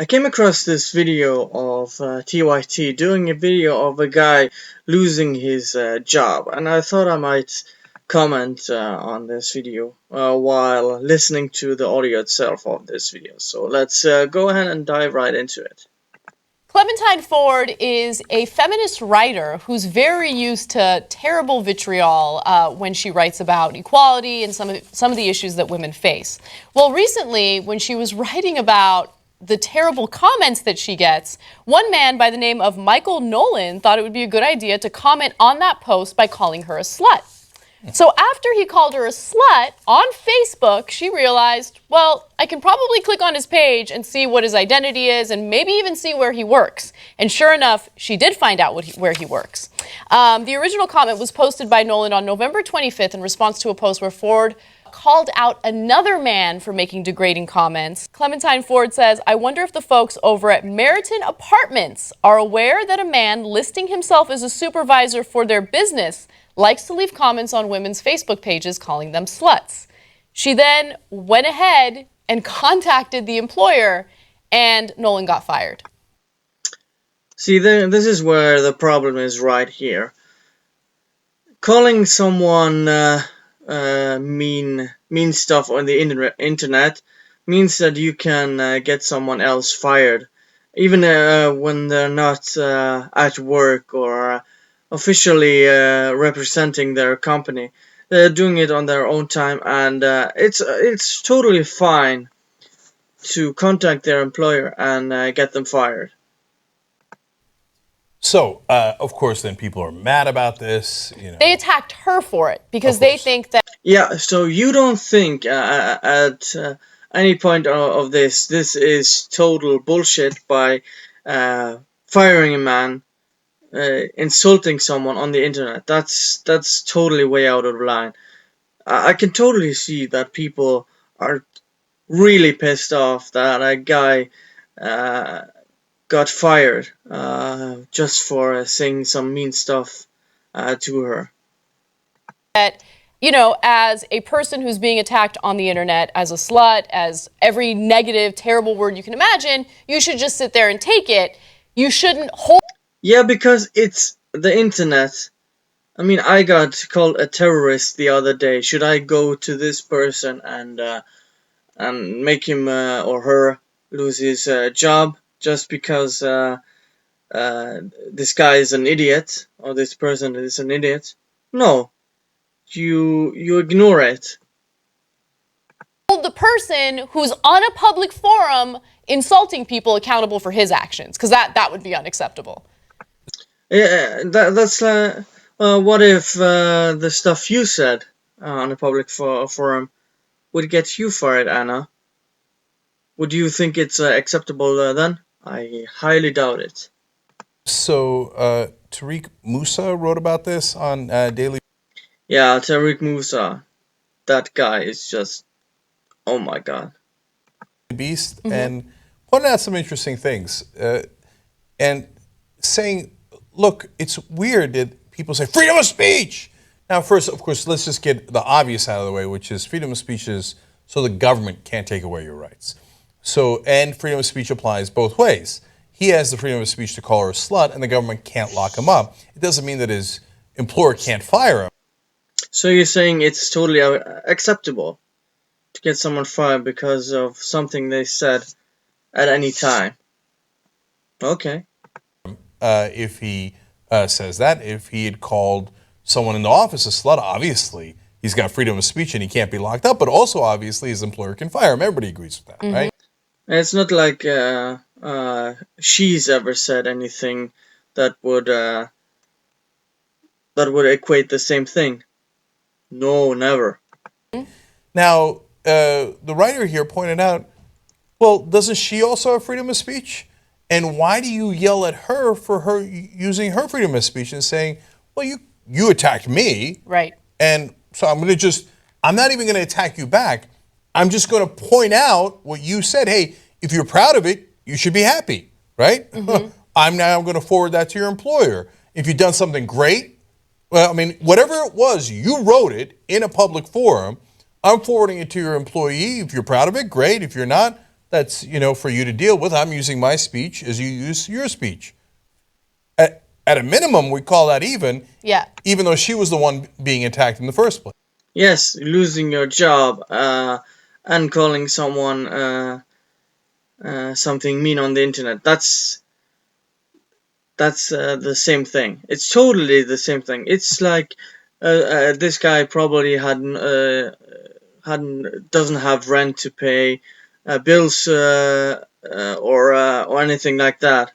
I came across this video of TYT doing a video of a guy losing his job, and I thought I might comment on this video while listening to the audio itself of this video. So let's go ahead and dive right into it. Clementine Ford is a feminist writer who's very used to terrible vitriol when she writes about equality and some of the issues that women face. Well, recently, when she was writing about the terrible comments that she gets, one man by the name of Michael Nolan thought it would be a good idea to comment on that post by calling her a slut. So after he called her a slut on Facebook, she realized, well, I can probably click on his page and see what his identity is and maybe even see where he works. And sure enough, she did find out where he works. The original comment was posted by Nolan on November 25th in response to a post where Ford called out another man for making degrading comments. Clementine Ford says, I wonder if the folks over at Meriton Apartments are aware that a man listing himself as a supervisor for their business likes to leave comments on women's Facebook pages calling them sluts. She then went ahead and contacted the employer, and Nolan got fired. See, this is where the problem is right here. Calling someone mean stuff on the internet means that you can get someone else fired, even when they're not at work or officially representing their company. They're doing it on their own time, and it's totally fine to contact their employer and get them fired. So, of course, then people are mad about this. They attacked her for it because they think that... Yeah, so you don't think at any point of this is total bullshit by firing a man, insulting someone on the internet. That's totally way out of line. I can totally see that people are really pissed off that a guy got fired just for saying some mean stuff to her. That, as a person who's being attacked on the internet as a slut, as every negative, terrible word you can imagine, you should just sit there and take it. You shouldn't hold... Yeah, because it's the internet. I mean, I got called a terrorist the other day. Should I go to this person and make him or her lose his job just because this guy is an idiot or this person is an idiot? No, you ignore it. Hold the person who's on a public forum insulting people accountable for his actions, because that would be unacceptable. Yeah, that's what if the stuff you said on a public forum would get you fired, Anna? Would you think it's acceptable then? I highly doubt it. So, Tariq Musa wrote about this on Daily. Yeah, Tariq Musa. That guy is just, oh my god. Beast, and pointed out some interesting things. And saying, look, it's weird that people say freedom of speech. Now, first, of course, let's just get the obvious out of the way, which is freedom of speech is so the government can't take away your rights. So, and freedom of speech applies both ways. He has the freedom of speech to call her a slut, and the government can't lock him up. It doesn't mean that his employer can't fire him. So you're saying it's totally acceptable to get someone fired because of something they said at any time? Okay. If he says that, if he had called someone in the office a slut, obviously he's got freedom of speech and he can't be locked up, but also obviously his employer can fire him. Everybody agrees with that, right? It's not like she's ever said anything that would equate the same thing. No, never. Now, the writer here pointed out, well, doesn't she also have freedom of speech? And why do you yell at her for her using her freedom of speech and saying, well, you attacked me. Right. And so I'm not even going to attack you back. I'm just going to point out what you said. Hey, if you're proud of it, you should be happy, right? I'm now going to forward that to your employer. If you've done something great, well, I mean, whatever it was, you wrote it in a public forum. I'm forwarding it to your employee. If you're proud of it, great. If you're not, that's, for you to deal with. I'm using my speech as you use your speech. At a minimum, we call that even. Yeah. Even though she was the one being attacked in the first place. Yes, losing your job and calling someone something mean on the internet. That's the same thing. It's totally the same thing. It's like this guy probably doesn't have rent to pay, bills or anything like that.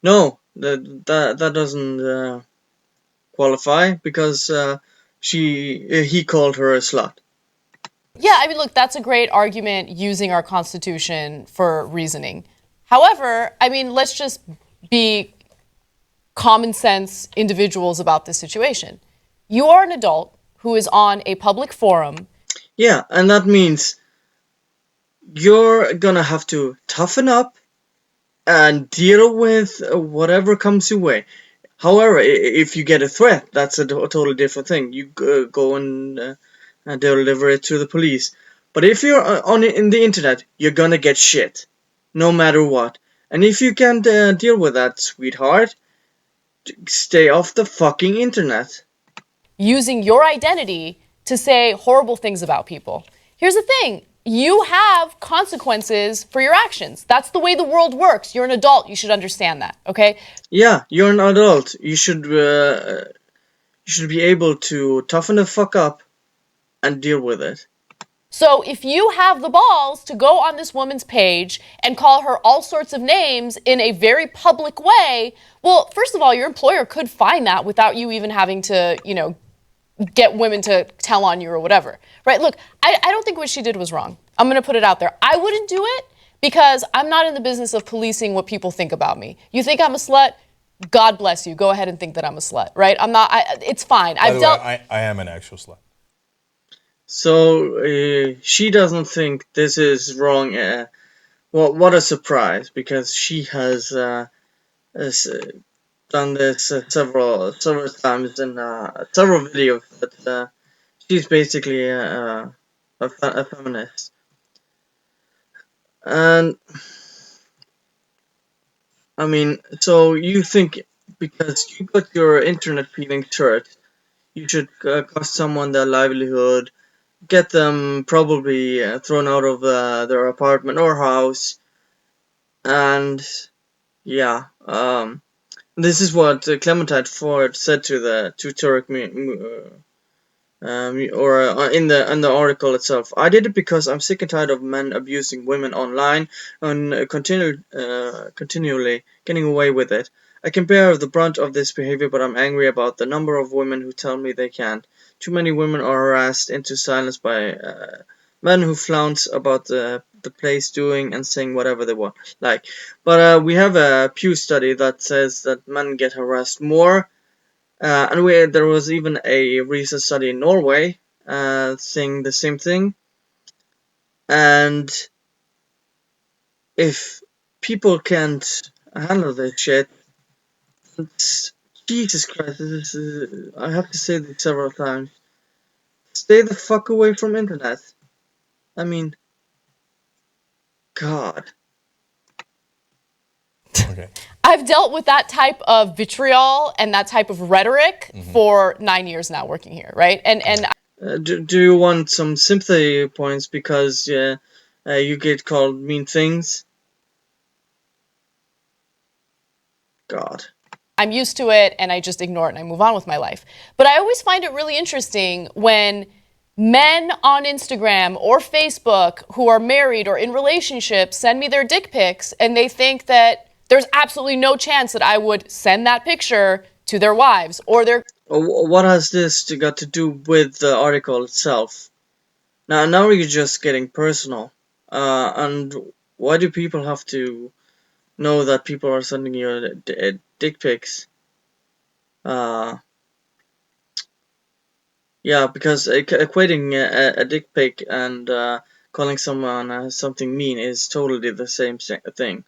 No, that doesn't qualify because he called her a slut. Yeah, I mean, look, that's a great argument using our Constitution for reasoning. However, I mean, let's just be common sense individuals about this situation. You are an adult who is on a public forum. Yeah, and that means you're gonna have to toughen up and deal with whatever comes your way. However, if you get a threat, that's a totally different thing. You go and deliver it to the police. But if you're in the internet, you're gonna get shit, no matter what. And if you can't deal with that, sweetheart, stay off the fucking internet. Using your identity to say horrible things about people. Here's the thing. You have consequences for your actions. That's the way the world works. You're an adult. You should understand that, okay? Yeah, you're an adult. You should be able to toughen the fuck up and deal with it. So if you have the balls to go on this woman's page and call her all sorts of names in a very public way, well, first of all, your employer could find that without you even having to, get women to tell on you or whatever, right? Look, I don't think what she did was wrong. I'm going to put it out there. I wouldn't do it because I'm not in the business of policing what people think about me. You think I'm a slut? God bless you. Go ahead and think that I'm a slut, right? I'm not. It's fine. By the way, I am an actual slut. So she doesn't think this is wrong. What a surprise, because she has done this several times in several videos. But she's basically a feminist, and I mean, so you think because you got your internet feelings hurt, you should cost someone their livelihood, get them probably thrown out of their apartment or house, and yeah, this is what Clementine Ford said to the Turek or in the article itself. I did it because I'm sick and tired of men abusing women online and continually getting away with it. I can bear the brunt of this behavior, but I'm angry about the number of women who tell me they can't. Too many women are harassed into silence by men who flounce about the place doing and saying whatever they want. But we have a Pew study that says that men get harassed more. And there was even a recent study in Norway saying the same thing. And if people can't handle this shit, Jesus Christ, I have to say this several times. Stay the fuck away from internet. I mean, God. Okay. I've dealt with that type of vitriol and that type of rhetoric for 9 years now working here, right? And do you want some sympathy points because you get called mean things? God. I'm used to it and I just ignore it and I move on with my life. But I always find it really interesting when men on Instagram or Facebook who are married or in relationships send me their dick pics and they think that there's absolutely no chance that I would send that picture to their wives or their... What has this got to do with the article itself? Now you're just getting personal. And why do people have to know that people are sending you dick pics? Yeah, because equating a dick pic and calling someone something mean is totally the same thing.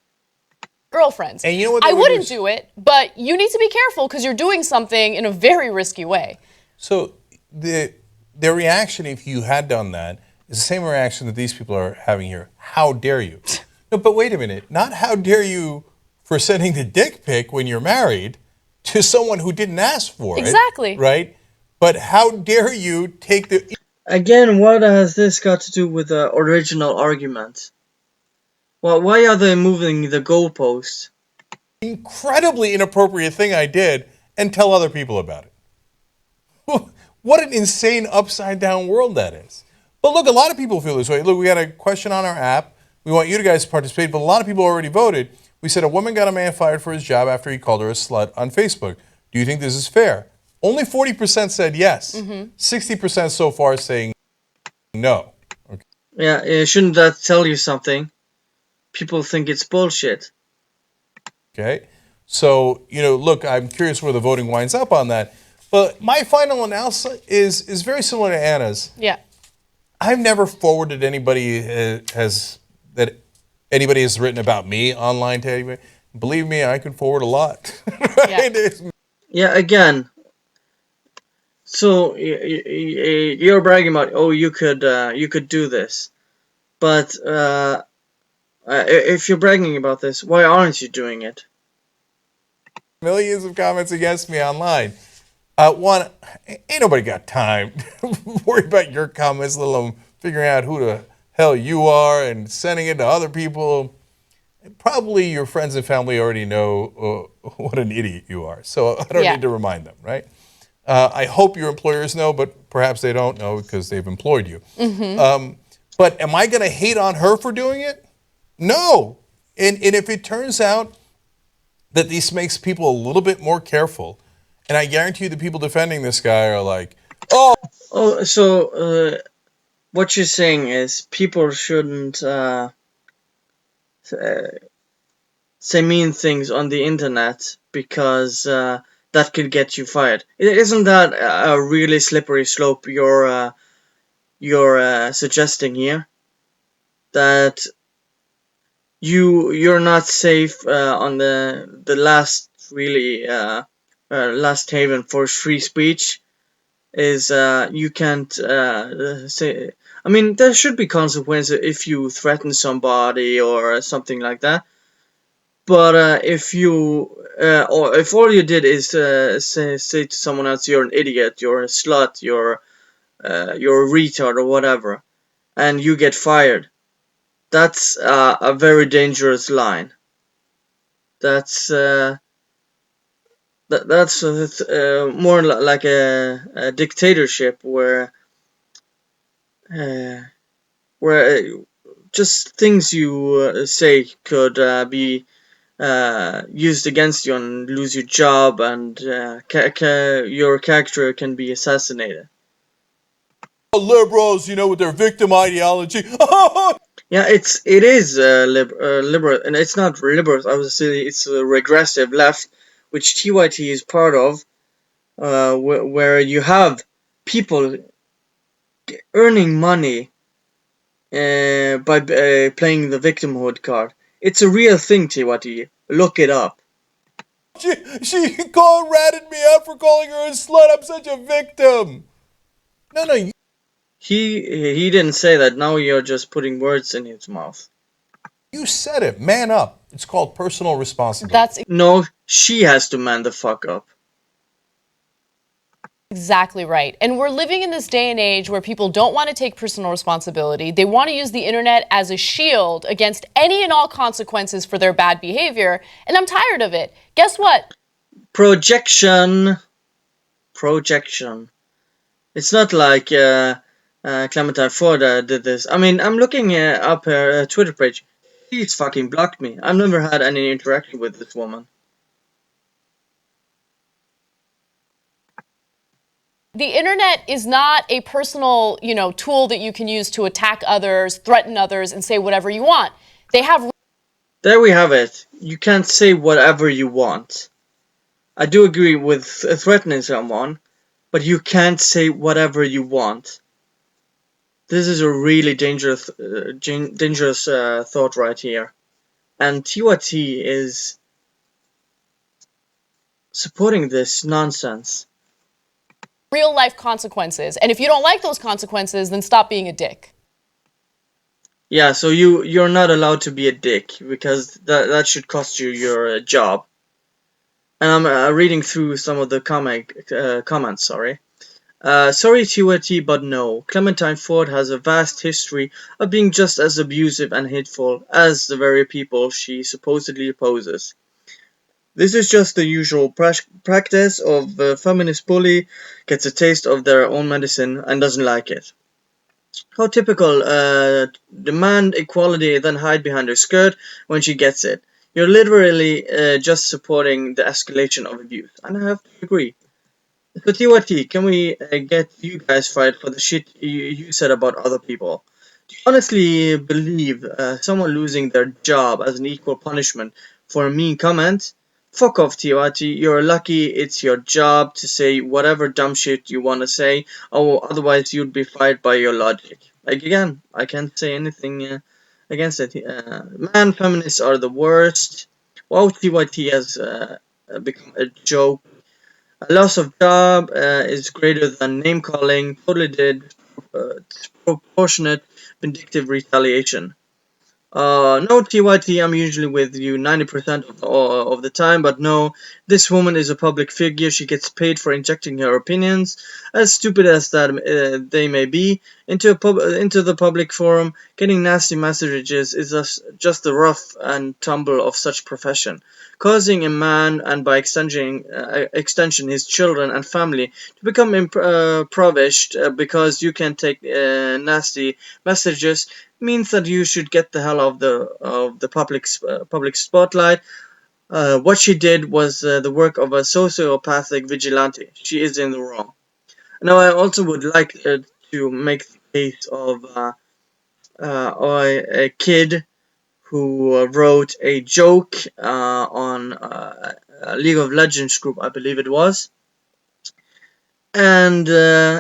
Girlfriends. And you know what I wouldn't do it, but you need to be careful because you're doing something in a very risky way. So the reaction, if you had done that, is the same reaction that these people are having here. How dare you? No, but wait a minute. Not how dare you for sending the dick pic when you're married to someone who didn't ask for it. Exactly. Right? But how dare you take the Again, what has this got to do with the original argument? Well, why are they moving the goalpost? incredibly inappropriate thing I did and tell other people about it? What an insane upside down world that is. But look, a lot of people feel this way. Look, we got a question on our app. We want you guys to participate, but a lot of people already voted. We said a woman got a man fired for his job after he called her a slut on Facebook. Do you think this is fair? Only 40% said yes. 60% so far saying no. Okay. Yeah, shouldn't that tell you something? People think it's bullshit. Okay. So, look, I'm curious where the voting winds up on that. But my final analysis is very similar to Anna's. Yeah. I've never forwarded anybody anybody has written about me online to anybody. Believe me, I can forward a lot. Right? Yeah. Yeah, again. So you're bragging about, oh, you could do this, but if you're bragging about this, why aren't you doing it? Millions of comments against me online. One, ain't nobody got time to worry about your comments, let alone figuring out who the hell you are and sending it to other people. Probably your friends and family already know what an idiot you are, so I don't need to remind them, right? I hope your employers know, but perhaps they don't know because they've employed you. But am I going to hate on her for doing it? No. And if it turns out that this makes people a little bit more careful, and I guarantee you the people defending this guy are like, oh. Oh, so what you're saying is people shouldn't say mean things on the internet because that could get you fired. Isn't that a really slippery slope you're suggesting here? That you're not safe on the last really last haven for free speech is you can't say. I mean, there should be consequences if you threaten somebody or something like that. But if you or if all you did is say to someone else you're an idiot, you're a slut, you're a retard or whatever, and you get fired, that's a very dangerous line. That's that's more like a dictatorship where just things you say could be used against you and lose your job, and your character can be assassinated. Liberals, with their victim ideology. Yeah, it is liberal, and it's not liberal. I would say it's a regressive left, which TYT is part of, where you have people earning money by playing the victimhood card. It's a real thing, TYT. Look it up. She ratted me out for calling her a slut. I'm such a victim. No. He didn't say that. Now you're just putting words in his mouth. You said it. Man up. It's called personal responsibility. No, she has to man the fuck up. Exactly right. And we're living in this day and age where people don't want to take personal responsibility. They want to use the internet as a shield against any and all consequences for their bad behavior. And I'm tired of it. Guess what? Projection. It's not like Clementine Ford did this. I mean, I'm looking up her Twitter page. She's fucking blocked me. I've never had any interaction with this woman. The internet is not a personal, tool that you can use to attack others, threaten others, and say whatever you want. There we have it. You can't say whatever you want. I do agree with threatening someone, but you can't say whatever you want. This is a really dangerous thought right here. And TYT is supporting this nonsense. Real life consequences. And if you don't like those consequences, then stop being a dick. Yeah, so you're not allowed to be a dick because that should cost you your job. And I'm reading through some of the comments. Sorry. Sorry, TYT, but no. Clementine Ford has a vast history of being just as abusive and hateful as the very people she supposedly opposes. This is just the usual practice of a feminist bully gets a taste of their own medicine and doesn't like it. How typical, demand equality, then hide behind her skirt when she gets it. You're literally just supporting the escalation of abuse, and I have to agree. So TYT, can we get you guys fired for the shit you said about other people? Do you honestly believe someone losing their job as an equal punishment for a mean comment? Fuck off, TYT. You're lucky it's your job to say whatever dumb shit you want to say, or otherwise you'd be fired by your logic. Like, again, I can't say anything against it. Man, feminists are the worst. Wow, TYT has become a joke. A loss of job is greater than name calling. Totally did proportionate vindictive retaliation. No, TYT, I'm usually with you 90% of the time, but no, this woman is a public figure. She gets paid for injecting her opinions, as stupid as that they may be, into the public forum. Getting nasty messages is just the rough and tumble of such profession, causing a man, and by extension his children and family, to become impoverished because you can take nasty messages means that you should get the hell of the public spotlight. What she did was the work of a sociopathic vigilante. She is in the wrong. Now, I also would like to make the case of a kid who wrote a joke on a League of Legends group, I believe it was, and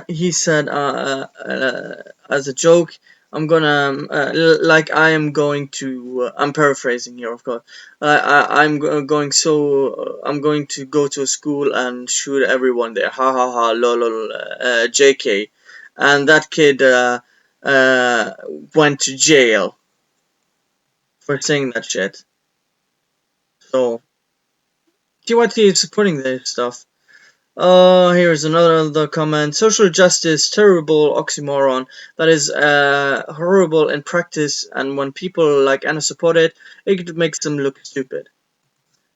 he said as a joke, I'm gonna like I am going to I'm paraphrasing here, of course. I'm going to go to a school and shoot everyone there, ha ha ha, lol, lol, JK. And that kid uh, went to jail for saying that shit. So TYT is supporting this stuff. Here's another comment. Social justice, terrible oxymoron. That is horrible in practice, and when people like Anna support it, it makes them look stupid.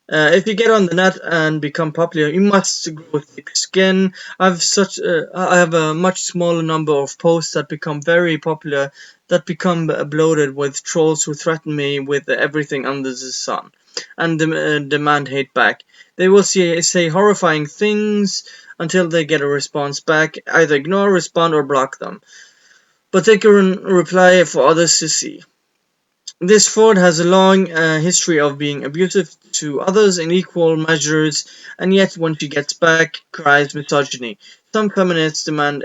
If you get on the net and become popular, you must grow thick skin. I have a much smaller number of posts that become very popular, that become bloated with trolls who threaten me with everything under the sun, and demand hate back. They will say horrifying things until they get a response back. Either ignore, respond, or block them. But they can reply for others to see. This Ford has a long history of being abusive to others in equal measures, and yet when she gets back, cries misogyny. Some feminists demand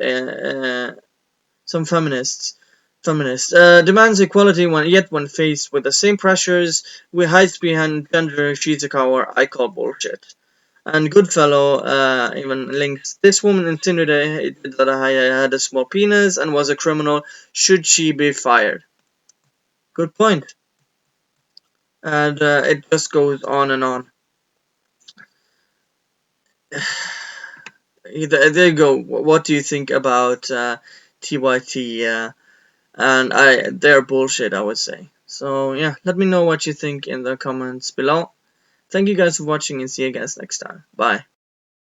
some feminists demands equality when faced with the same pressures, with hides behind gender. She's a coward. I call bullshit. And Goodfellow even links, this woman insinuated that I had a small penis and was a criminal. Should she be fired? Good point. And it just goes on and on. There you go. What do you think about TYT? And they're bullshit, I would say. So yeah, let me know what you think in the comments below. Thank you guys for watching, and see you guys next time. Bye.